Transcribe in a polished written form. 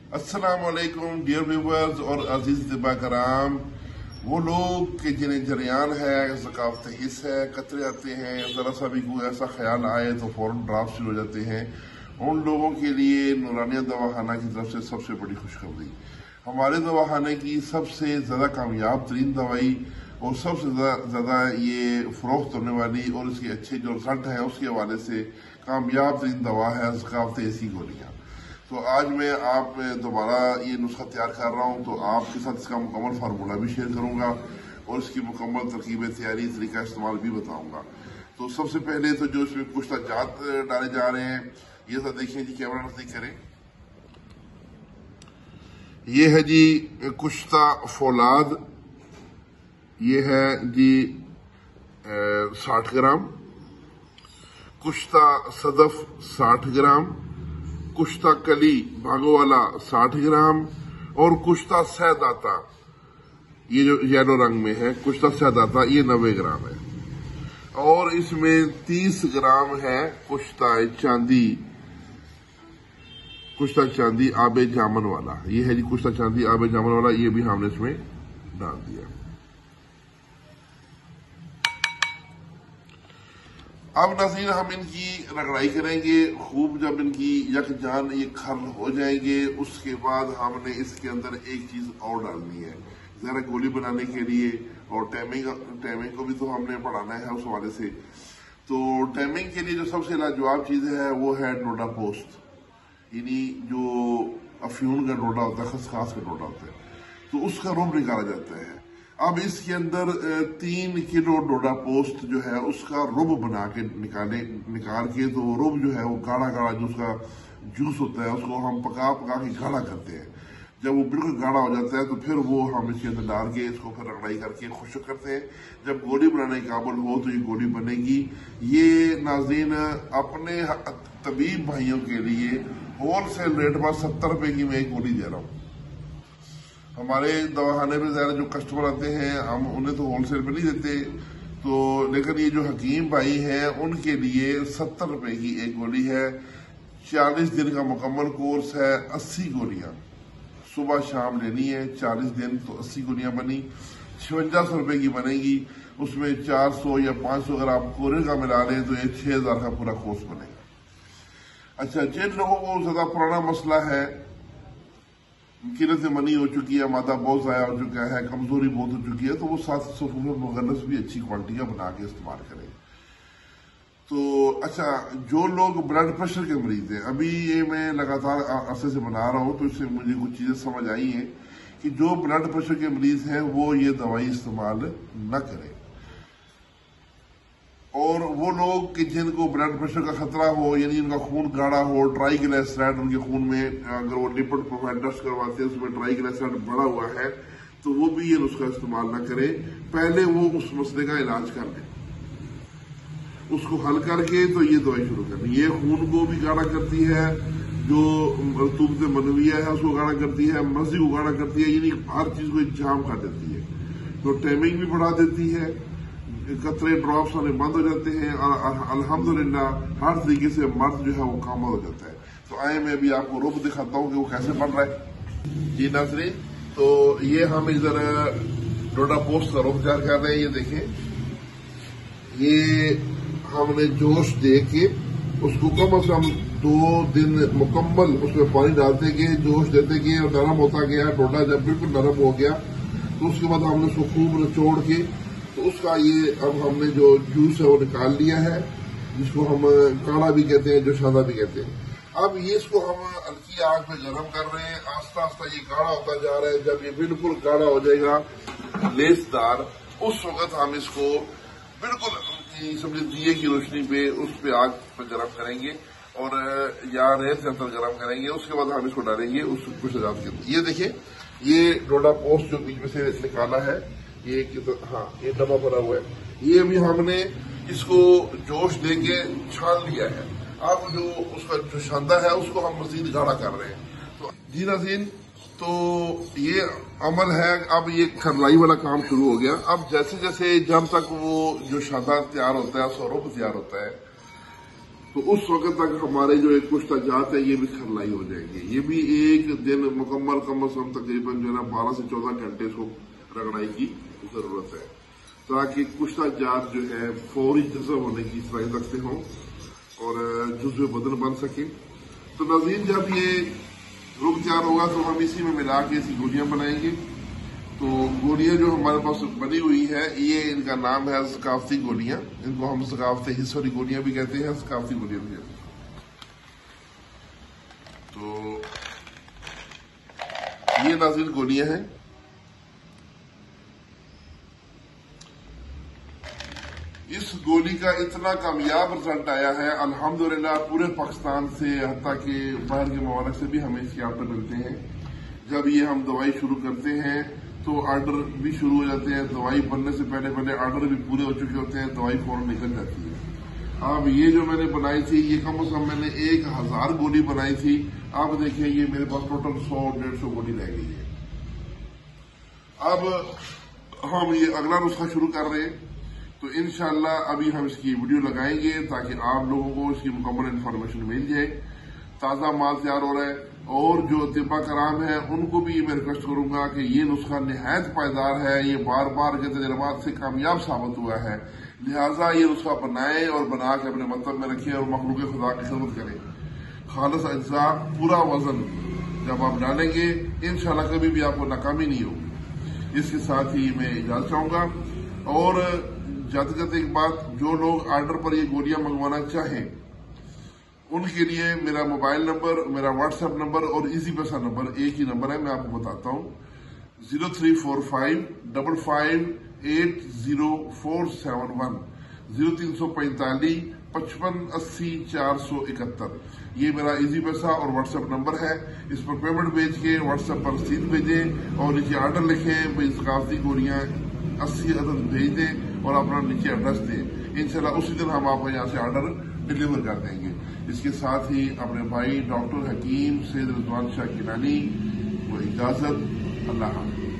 अस्सलामुअलैकुम dear viewers और अजीज दिबा कराम। वो लोग कि जिन्हें जरियान है, ज़कावत हिस्स है, कतरे आते हैं, ज़रा सा भी कोई ऐसा ख्याल आए तो फ़ौरन ड्राफ्ट शुरू हो जाते हैं, उन लोगों के लिए नूरानिया दवाखाना की तरफ से सबसे बड़ी खुशखबरी। हमारे दवाखाने की सबसे ज़्यादा कामयाब तरीन दवाई और सबसे ज़्यादा ये फ़रोख्त होने वाली और इसके अच्छे जो रिजल्ट हैं उसके हवाले से कामयाब तरीन दवा है ज़कावत ऐसी गोलियाँ। तो आज मैं आप दोबारा ये नुस्खा तैयार कर रहा हूँ, तो आपके साथ इसका मुकम्मल फार्मूला भी शेयर करूँगा और इसकी मुकम्मल तरकीब तैयारी तरीका इस्तेमाल भी बताऊँगा। तो सबसे पहले तो जो इसमें कुश्ता जात डाले जा रहे हैं, ये सब देखिए जी, कैमरा नजदीक करें। ये है जी कुश्ता फौलाद, ये है जी 60 ग्राम, कुश्ता सदफ 60 ग्राम, कुश्ता कली भागो वाला 60 ग्राम और कुश्ता सहदाता, ये जो येलो रंग में है कुश्ता सहदाता, ये 90 ग्राम है। और इसमें 30 ग्राम है कुश्ता चांदी आबे जामन वाला, ये है जी कुश्ता चांदी आबे जामन वाला, ये भी हमने इसमें डाल दिया। अब नाज़रीन हम इनकी रगड़ाई करेंगे खूब। जब इनकी यकजान ये खल हो जाएंगे उसके बाद हमने इसके अंदर एक चीज और डालनी है जरा गोली बनाने के लिए, और टाइमिंग को भी तो हमने बढ़ाना है उस हवाले से। तो टाइमिंग के लिए जो सबसे लाजवाब चीज है वो है डोडा पोस्ट, यानी जो अफ्यून का डोडा होता है, खसखास का डोडा होता है, तो उसका रुब निकाला जाता है। अब इसके अंदर 3 किलो डोडा पोस्ट जो है उसका रुब बना के निकाल के, तो रुब जो है वो गाढ़ा गाढ़ा जो उसका जूस होता है उसको हम पका के गाढ़ा करते हैं। जब वो बिल्कुल गाढ़ा हो जाता है तो फिर वो हम इसके अंदर डाल के इसको फिर रगड़ाई करके खुश्क करते हैं। जब गोली बनाने के काबिल हो तो ये गोली बनेगी। ये नाज़रीन अपने तबीब भाइयों के लिए होलसेल रेट पर 70 रुपए की मैं एक गोली दे रहा हूँ। हमारे दवाखाने में ज़्यादा जो कस्टमर आते हैं हम उन्हें तो होलसेल पे नहीं देते, तो लेकिन ये जो हकीम भाई हैं उनके लिए 70 रुपए की एक गोली है। 40 दिन का मुकम्मल कोर्स है, 80 गोलियां सुबह शाम लेनी है। 40 दिन तो 80 गोलियां बनी, 5600 रुपए की बनेगी। उसमें 400 या 500 अगर आप कोरियर का मिला लें तो ये 6000 का पूरा कोर्स बनेगा। अच्छा, जिन लोगों को ज्यादा पुराना मसला है, किरत मनी हो चुकी है, मादा बहुत ज़ाया हो चुका है, कमजोरी बहुत हो चुकी है, तो वो 7 सफूफ मुगन्नस भी अच्छी क्वालिटी का बना के इस्तेमाल करें। तो अच्छा, जो लोग ब्लड प्रेशर के मरीज हैं, अभी ये मैं लगातार अरसे से बना रहा हूँ तो इससे मुझे कुछ चीजें समझ आई हैं कि जो ब्लड प्रेशर के मरीज हैं वो ये दवाई इस्तेमाल न करें। और वो लोग कि जिनको ब्लड प्रेशर का खतरा हो, यानी इनका खून गाढ़ा हो, ट्राइग्लिसराइड उनके खून में, अगर वो लिपिड प्रोफाइल टेस्ट करवाते हैं उसमें ट्राइग्लिसराइड बढ़ा हुआ है, तो वो भी ये नुस्खा इस्तेमाल ना करें। पहले वो उस मसले का इलाज कर लें, उसको हल करके तो ये दवाई शुरू करें। ये खून को भी गाढ़ा करती है, जो रतूबत मनविया है उसको गाढ़ा करती है, मर्जी को गाढ़ा करती है, यानी हर चीज को इंतजाम कर देती है। तो टाइमिंग भी बढ़ा देती है, कतरे ड्रॉप्स आने बंद हो जाते हैं और अल्हम्दुलिल्लाह हर तरीके से मर्द जो है वो कामयाब हो जाता है। तो आए मैं अभी आपको रुब दिखाता हूँ कि वो कैसे बन रहा है। जी नाज़रीन, तो ये हम इधर डोडा पोस्ट का रुब तैयार कर रहे हैं। ये देखें, ये हमने जोश दे के उसको कम से कम 2 दिन मुकम्मल उसमें पानी डालते गए, जोश देते गए और नरम होता गया। डोडा जब बिल्कुल नरम हो गया तो उसके बाद हमने उसको खूब निचोड़ के, तो उसका ये अब हमने जो जूस है वो निकाल लिया है, जिसको हम काढ़ा भी कहते हैं, जो शादा भी कहते हैं। अब ये इसको हम हल्की आग पे गर्म कर रहे हैं, आस्ता आस्ता ये गाढ़ा होता जा रहा है। जब ये बिल्कुल गाढ़ा हो जाएगा लेसदार, उस वक्त हम इसको बिल्कुल समझे दिए की रोशनी पे उस पे आग पर गर्म करेंगे और या रेत के अंदर गर्म करेंगे। उसके बाद हम इसको डालेंगे उस कुछ के अंदर। ये देखिए, ये डोडा पोस्ट जो बीच में से निकाला है, ये हाँ ये डब्बा भरा हुआ है, ये भी हमने इसको जोश देके छान लिया है। अब जो उसका जो शानदा है उसको हम मजीद गाढ़ा कर रहे हैं। तो जी नाज़रीन, तो ये अमल है। अब ये खरलाई वाला काम शुरू हो गया। अब जैसे जैसे जब तक वो जो शानदार तैयार होता है, स्वरूप तैयार होता है, तो उस वक्त तक हमारे जो एक कुछ जात है ये भी खरलाई हो जाएंगे। ये भी एक दिन मुकम्मल कम से कम तकरीबन जो है ना 12 से 14 घंटे इसको रगड़ाई की जरूरत है, ताकि कुछ जात जो है फौरी जज़ब होने की सलाहियत हों और जुज़्व बदन बन सके। तो नाज़रीन, जब ये रुक तैयार होगा तो हम इसी में मिला के इसकी गोलियां बनाएंगे। तो गोलियां जो हमारे पास बनी हुई है, ये इनका नाम है सकाफती गोलियां। इनको हम सकाफती हिस्सोरी गोलियां भी कहते हैं, सकाफती गोलियां भी कहते हैं। तो ये नाज़रीन गोलियां हैं। इस गोली का इतना कामयाब रिजल्ट आया है अल्हम्दुलिल्लाह, पूरे पाकिस्तान से, हत्ता कि बाहर के ममालिक से भी हमें इसके ऑर्डर मिलते हैं। जब ये हम दवाई शुरू करते हैं तो ऑर्डर भी शुरू हो जाते हैं। दवाई बनने से पहले ऑर्डर भी पूरे हो चुके होते हैं, दवाई फौरन निकल जाती है। अब ये जो मैंने बनाई थी, ये कम से कम मैंने 1000 गोली बनाई थी। अब देखिए ये मेरे पास टोटल 100-150 गोली रह गई है। अब हम ये अगला नुस्खा शुरू कर रहे हैं। तो इंशाल्लाह अभी हम इसकी वीडियो लगाएंगे ताकि आप लोगों को इसकी मुकम्मल इन्फॉर्मेशन मिल जाए। ताज़ा माल तैयार हो रहा है और जो तिब्बा कराम है उनको भी मैं रिक्वेस्ट करूंगा कि ये नुस्खा निहायत पायदार है, ये बार बार के तजर्बात से कामयाब साबित हुआ है। लिहाजा ये नुस्खा बनाएं और बना के अपने मतलब में रखें और मखलूक खुदा की खिदमत करें। खालिस अज्जा पूरा वजन जब आप डालेंगे इंशाल्लाह कभी भी आपको नाकामी नहीं होगी। इसके साथ ही मैं इजाजत चाहूंगा। और जाते जाते एक बात, जो लोग ऑर्डर पर ये गोलियां मंगवाना चाहें उनके लिए मेरा मोबाइल नंबर, मेरा व्हाट्सएप नंबर और इजी पैसा नंबर एक ही नंबर है, मैं आपको बताता हूं। 0345558047 0345 55 80 471 ये मेरा इजी पैसा और व्हाट्सएप नंबर है। इस पर पेमेंट भेज के व्हाट्सएप पर रसीद भेजें और नीचे ऑर्डर लिखें, भाई सकाफती गोलियां 80 अदद भेज दें और अपना नीचे एड्रेस दें। इंशाल्लाह उसी दिन हम आपको यहाँ से ऑर्डर डिलीवर कर देंगे। इसके साथ ही अपने भाई डॉक्टर हकीम सैयद रिजवान शाह गिलानी को इजाजत। अल्लाह हाफ़िज़।